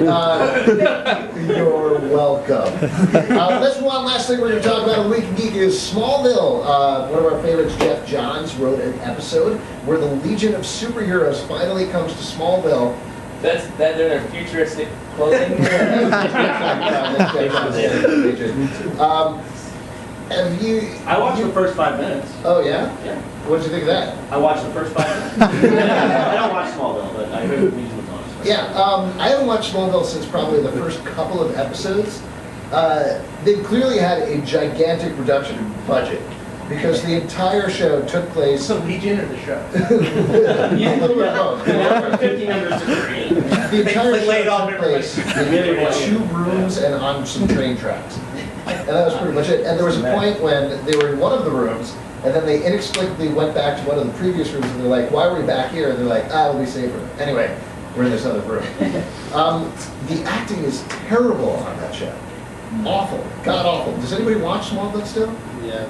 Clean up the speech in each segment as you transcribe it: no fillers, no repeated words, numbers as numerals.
it. You're welcome. Let's move on. Last thing we're going to talk about in Week in Geek is Smallville. One of our favorites, Jeff Johns, wrote an episode where the Legion of Superheroes finally comes to Smallville. They're their futuristic clothing. I watched the first 5 minutes. Oh, yeah? Yeah. What did you think of that? I watched the first 5 minutes. I don't watch Smallville, but I heard the Legion was on. Yeah, I haven't watched Smallville since probably the first couple of episodes. They clearly had a gigantic reduction in budget because the entire show took place. So Legion or the show? A little bit of both. The entire laid show off took place in 2 rooms and on some train tracks. And that was pretty much it. And there was a point when they were in one of the rooms, and then they inexplicably went back to one of the previous rooms, and they're like, why are we back here? And they're like, it'll be safer. Anyway, we're in this other room. The acting is terrible on that show. Awful. God awful. Does anybody watch Smallville still? Yes.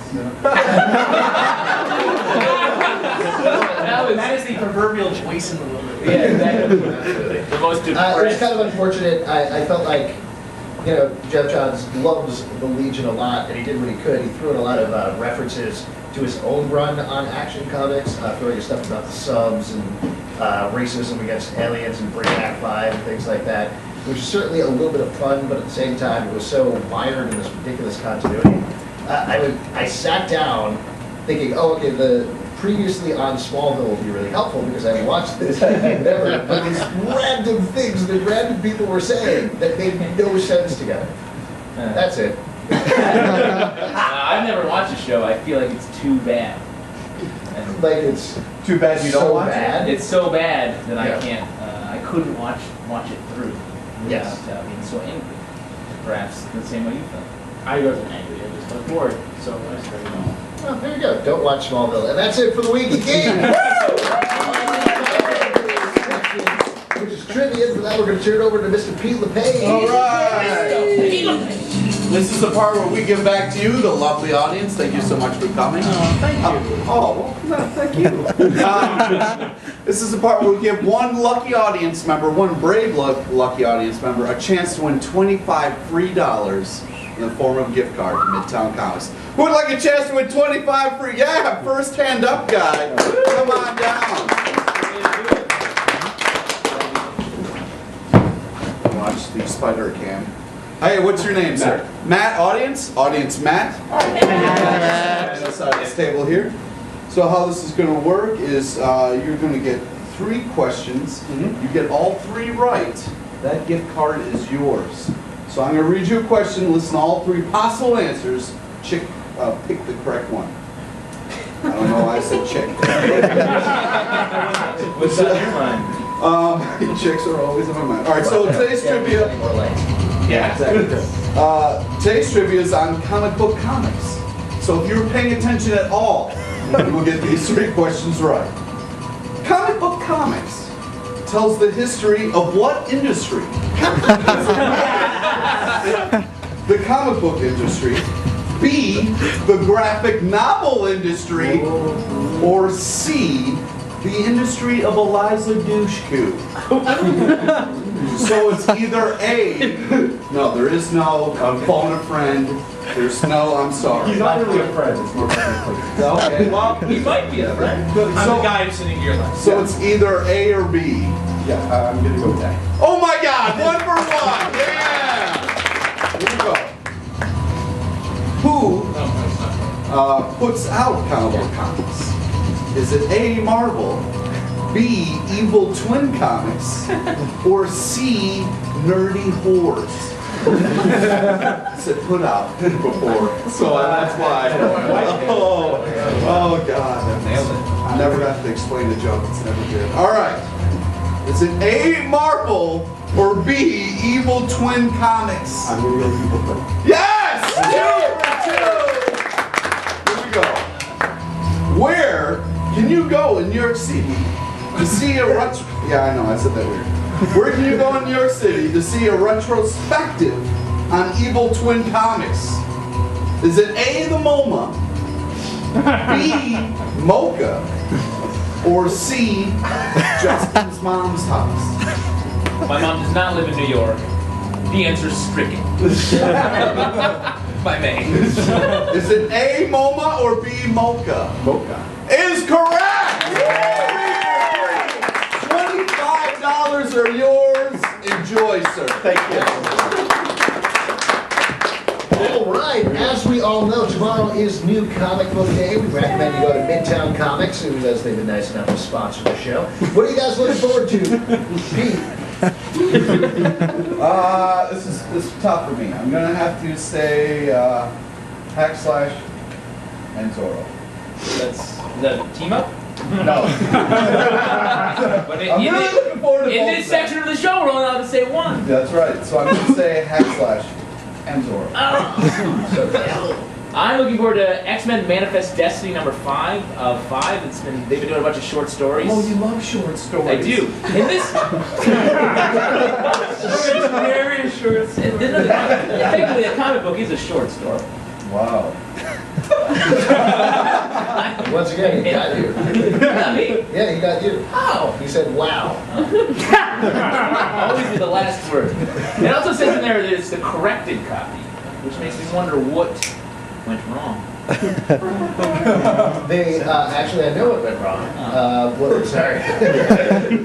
That is the proverbial voice in the room. Yeah, exactly. The most depressed. It's kind of unfortunate. I felt like, Jeff Johns loves the Legion a lot, and he did what he could. He threw in a lot of references to his own run on Action Comics, throwing stuff about the subs and racism against aliens and Bring Back 5 and things like that, which is certainly a little bit of fun, but at the same time, it was so mired in this ridiculous continuity. I sat down thinking, okay, the previously on Smallville will be really helpful because I watched this and never, but these random things that random people were saying that made no sense together. That's it. I've never watched the show. I feel like it's too bad. Like it's too bad you don't watch it. It's so bad that I can't. I couldn't watch it through. Yes. Without being so angry. Perhaps the same way you felt. I wasn't angry. I just was bored. So I started on. Well, there you go. Don't watch Smallville. And that's it for the Week in Geek. Which is trivia. For that, we're going to turn it over to Mr. Pete LePage. All right. This is the part where we give back to you, the lovely audience. Thank you so much for coming. Thank you. Thank you. This is the part where we give one lucky audience member, one brave lucky audience member, a chance to win $25 free in the form of a gift card to Midtown Comics. Who would like a chance to win 25 free? Yeah, first hand up guy. Come on down. Watch the spider cam. Hey, what's your name, sir? Matt, audience? Audience Matt. And aside this table here. So how this is going to work is you're going to get 3 questions. You get all 3 right. That gift card is yours. So I'm going to read you a question, listen to all 3 possible answers, pick the correct one. I don't know why I said chick. What's on your mind? Chicks are always on my mind. All right, so today's trivia. Yeah, exactly. Today's trivia is on comic book comics. So if you're paying attention at all, you will get these 3 questions right. Comic book comics tells the history of what industry? The comic book industry, B, the graphic novel industry, or C, the industry of Eliza Dushku. So it's either A, no, there is no, I'm phone a friend, there's no, I'm sorry. He's not really a friend, it's more like a Okay, well, He might be a friend. I'm the guy who's sitting to your left. so it's either A or B. Yeah, I'm gonna go with that. Oh my God, 1 for 1, yeah! Here we go. Who puts out comic book comics? Is it A, Marvel, B, Evil Twin Comics, or C, Nerdy Hordes? It said put out before, so that's why. Oh God, Nailed it. I never got to explain the joke, it's never good. All right, is it A, Marvel, or B, Evil Twin Comics? I'm gonna go Evil Twin. Yes! 2 for 2! Here we go. Where can you go in New York City to see a yeah, I know, I said that weird. Where can you go in New York City to see a retrospective on Evil Twin Comics? Is it A, the MoMA, B, Mocha, or C, Justin's mom's house? My mom does not live in New York. The answer is stricken. By May. Is it A, MoMA, or B, Mocha? Mocha. Is correct! $25 are yours. Enjoy, sir. Thank you. All right, as we all know, tomorrow is New Comic Book Day. We recommend you go to Midtown Comics, who they've been nice enough to sponsor the show. What are you guys looking forward to? Pete? This is tough for me. I'm gonna have to say Hack Slash and Zorro. Is that a team up? No. But I'm really looking forward to in both this of them. section of the show, we're only allowed to say one. That's right. So I'm gonna say Hack Slash and Zorro. I'm looking forward to X-Men Manifest Destiny number 5 of 5. They've been doing a bunch of short stories. Oh, you love short stories. I do. In this, Very short. technically, a comic book is a short story. Wow. Once again, he got you. Not me. Yeah, he got you. How? He said, wow. Always be the last word. It also says in there that it's the corrected copy, which makes me wonder what went wrong. They, actually, I know what went wrong. Sorry.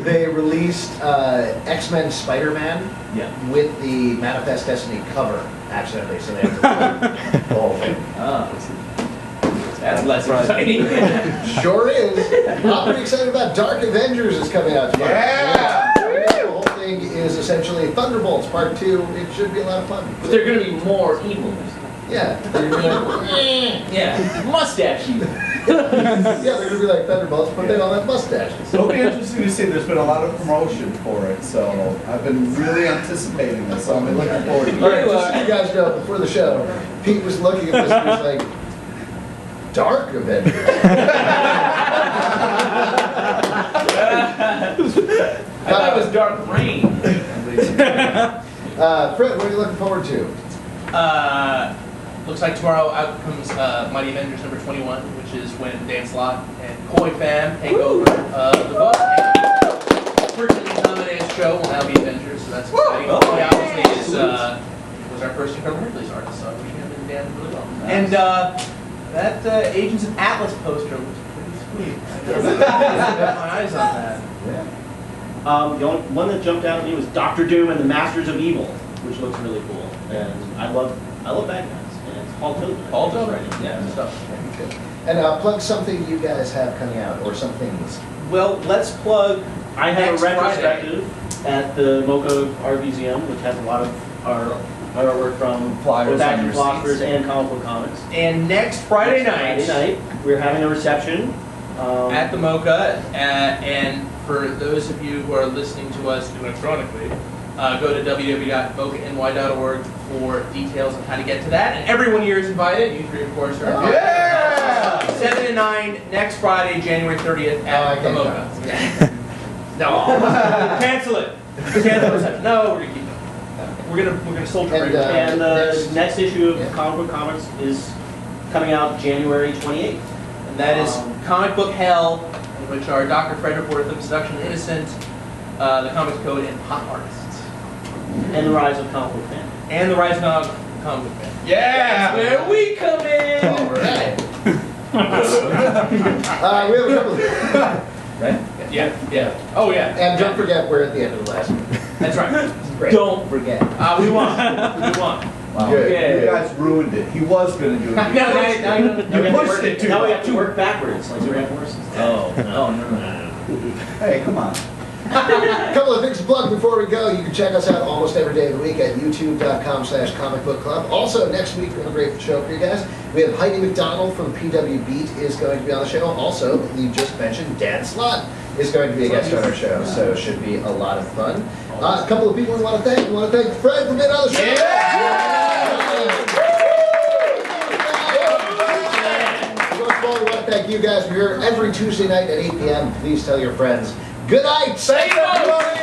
They released X-Men Spider-Man with the Manifest Destiny cover, accidentally, so they have to the whole thing. That's less exciting. Sure is. I'm pretty excited about Dark Avengers is coming out tomorrow. Yeah! The whole thing is essentially Thunderbolts Part 2. It should be a lot of fun. But they're going to be more evil. Yeah. They're gonna, Yeah, mustachy. yeah, they're going to be like Thunderbolts, but they all have mustaches. It'll be interesting to see. There's been a lot of promotion for it, so I've been really anticipating this. So I've been looking forward to All it. right, just so you guys know, before the show, Pete was looking at this and he was like, Dark Avengers. I thought it was Dark Rain. Fred, what are you looking forward to? Looks like tomorrow out comes Mighty Avengers number 21, which is when Dan Slott and Koi Fam take over the book. And Perkins nominated show will now be Avengers, so that's exciting. Koi obviously was our first Incredible Hercules artist, so I wish him and Dan really well. And that Agents of Atlas poster looks pretty sweet. I got my eyes on that. The only one that jumped out at me was Doctor Doom and the Masters of Evil, which looks really cool. And I love bad guys. And it's Paul Tobin. Paul Tobin, yeah, stuff. And plug something you guys have coming out, or some things. Well, let's plug. I have Next a retrospective at the Mocha Art Museum, which has a lot of our artwork from Flyers back on to your Philosophers seats. and comic book comics. And next Friday night, we're having a reception at the Mocha, and for those of you who are listening to us electronically, go to www.mocany.org for details on how to get to that. And everyone here is invited. You three, of course, are invited. Yeah! 7 and 9 next Friday, January 30th at the Mocha. No, cancel it. Cancel it. No, we're gonna keep it. We're gonna soldier And, right and the next issue of Yeah. Comic Book Comics is coming out January 28th. And that is Comic Book Hell, in which are Dr. Frederick Wortham, Seduction of the Innocent, the Comics Code, and Pop Artists. And the Rise of Comic Book Fan. And the Rise of Comic Book Fan. Yeah! That's where we come in! All right. We have a couple of... Right? Yeah. Oh, yeah. And don't forget, we're at the end of the last one. That's right. Great. Don't forget. We won. We won. Wow. Good. You guys ruined it. He was going to do it. No, now you You pushed it too Now we much. have to work backwards, like we're horses. Oh, no. Hey, come on. A couple of things to plug before we go. You can check us out almost every day of the week at youtube.com/comicbookclub. Also, next week, we have a great show for you guys. We have Heidi McDonald from PW Beat is going to be on the show. Also, you just mentioned Dan Slott is going to be a guest on our show, so it should be a lot of fun. A couple of people we want to thank. We want to thank Fred for being on the show. Most of all, we want to thank you guys for here every Tuesday night at 8 p.m. Please tell your friends. Good night. Say it, everybody.